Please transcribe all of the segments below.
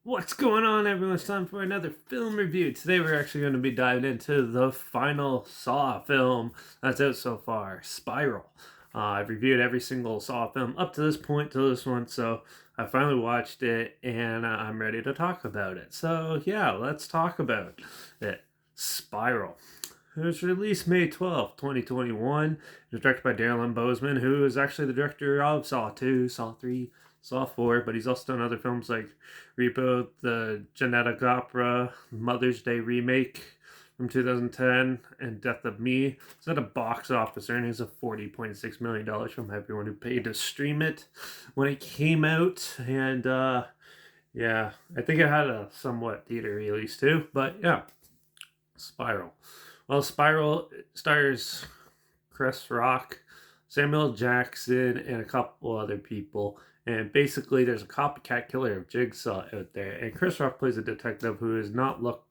What's going on, everyone? It's time for another film review. Today, we're actually going to be diving into the final Saw film that's out so far, Spiral. I've reviewed every single Saw film up to this point, to this one, so I finally watched it and I'm ready to talk about it. So, yeah, let's talk about it. Spiral. It was released May 12th, 2021. It was directed by Darren Bozeman, who is actually the director of Saw 2, Saw 3, Saw 4, but he's also done other films like Repo, the Genetic Opera, Mother's Day remake from 2010, and Death of Me. It's at a box office earnings of $40.6 million from everyone who paid to stream it when it came out. And yeah, I think it had a somewhat theater release too, but yeah, Spiral. Well, Spiral stars Chris Rock, Samuel Jackson, and a couple other people. And basically, there's a copycat killer of Jigsaw out there, and Chris Rock plays a detective who is not look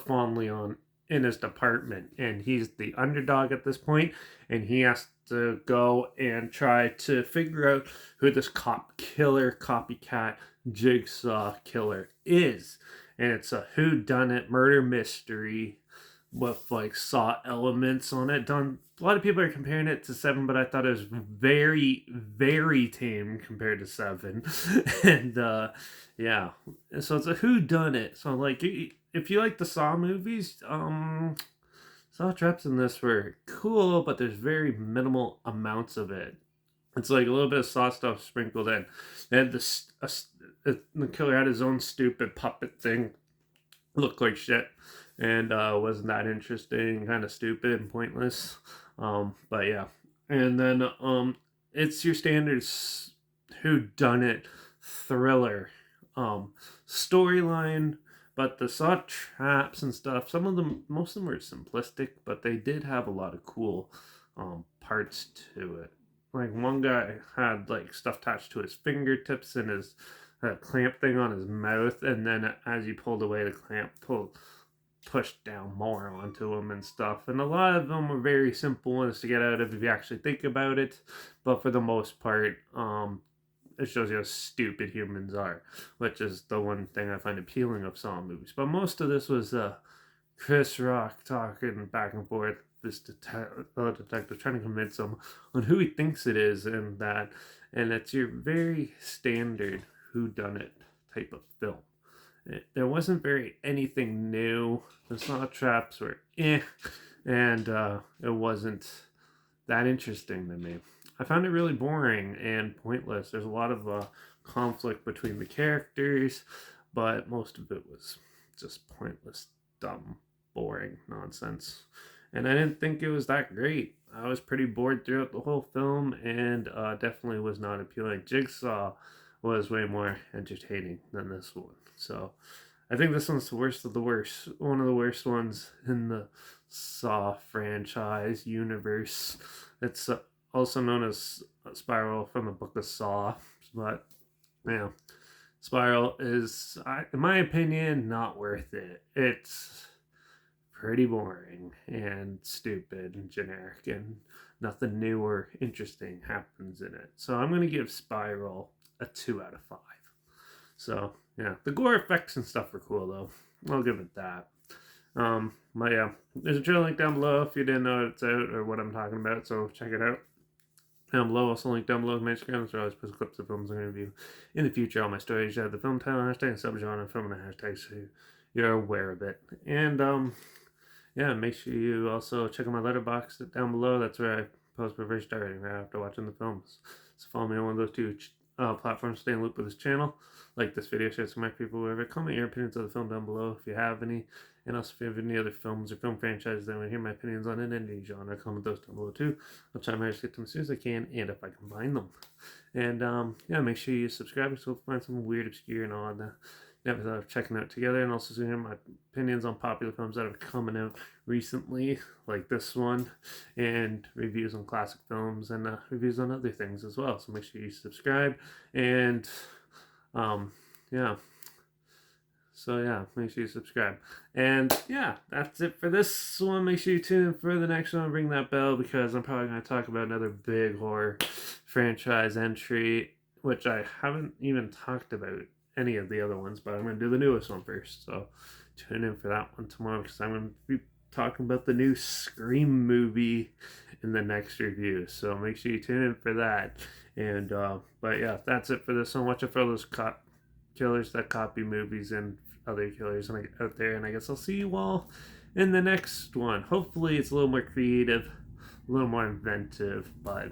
fondly on in his department, and he's the underdog at this point, and he has to go and try to figure out who this copycat Jigsaw killer is, and it's a whodunit murder mystery with like Saw elements on it. Done. A lot of people are comparing it to Seven, but I thought it was very, very tame compared to Seven. And yeah, so it's a who done it. So like, if you like the Saw movies, Saw traps in this were cool, but there's very minimal amounts of it. It's like a little bit of Saw stuff sprinkled in. And the killer had his own stupid puppet thing, looked like shit, and wasn't that interesting, kind of stupid and pointless. But yeah, and then it's your standard who done it thriller storyline, but the Saw traps and stuff, some of them, most of them were simplistic, but they did have a lot of cool parts to it. Like one guy had like stuff attached to his fingertips and his clamp thing on his mouth, and then as you pulled away, the clamp pushed down more onto him and stuff. And a lot of them were very simple ones to get out of if you actually think about it. But for the most part, it shows you how stupid humans are, which is the one thing I find appealing of Saw movies. But most of this was Chris Rock talking back and forth. This detective trying to convince him on who he thinks it is, and it's your very standard who done it type of film. There wasn't very anything new. The Saw traps were and it wasn't that interesting to me. I found it really boring and pointless. There's a lot of conflict between the characters, but most of it was just pointless, dumb, boring nonsense. And I didn't think it was that great. I was pretty bored throughout the whole film, and definitely was not appealing. Jigsaw was way more entertaining than this one. So I think this one's the worst of the worst. One of the worst ones in the Saw franchise universe. It's also known as Spiral from the Book of Saw. But, yeah, Spiral is, in my opinion, not worth it. It's pretty boring and stupid and generic, and nothing new or interesting happens in it. So I'm going to give Spiral a 2 out of 5. So yeah, the gore effects and stuff were cool though. I'll give it that. But yeah, there's a trailer link down below if you didn't know it's out or what I'm talking about. So check it out. Down below, also link down below my Instagram, so I always post clips of films I'm going to review in the future. All my stories have the film title, hashtag, subgenre, film, and hashtag, so you're aware of it. And yeah, make sure you also check out my Letterbox down below. That's where I post my first starting right after watching the films. So follow me on one of those two platforms. Stay in loop with this channel. Like this video, share some of my people, wherever. Comment your opinions of the film down below if you have any. And also, if you have any other films or film franchises that want to hear my opinions on in any genre, comment those down below too. I'll try my hardest to get to them as soon as I can, and if I can find them. And yeah, make sure you subscribe so we'll find some weird, obscure, and odd episodes of checking out together, and also hear my opinions on popular films that are coming out recently, like this one, and reviews on classic films and reviews on other things as well. So make sure you subscribe, and yeah. So yeah, make sure you subscribe. And yeah, that's it for this one. Make sure you tune in for the next one. Ring that bell because I'm probably going to talk about another big horror franchise entry, which I haven't even talked about any of the other ones, but I'm going to do the newest one first. So tune in for that one tomorrow because I'm going to be talking about the new Scream movie in the next review. So make sure you tune in for that. And but yeah, that's it for this one. Watch out for those killers that copy movies and other killers out there. And I guess I'll see you all in the next one. Hopefully, it's a little more creative, a little more inventive, but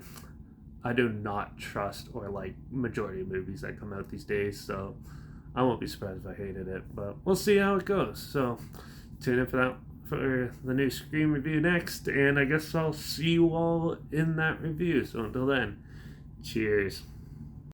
I do not trust or like majority of movies that come out these days, so I won't be surprised if I hated it, but we'll see how it goes. So tune in for that for the new Scream review next, and I guess I'll see you all in that review. So until then, cheers.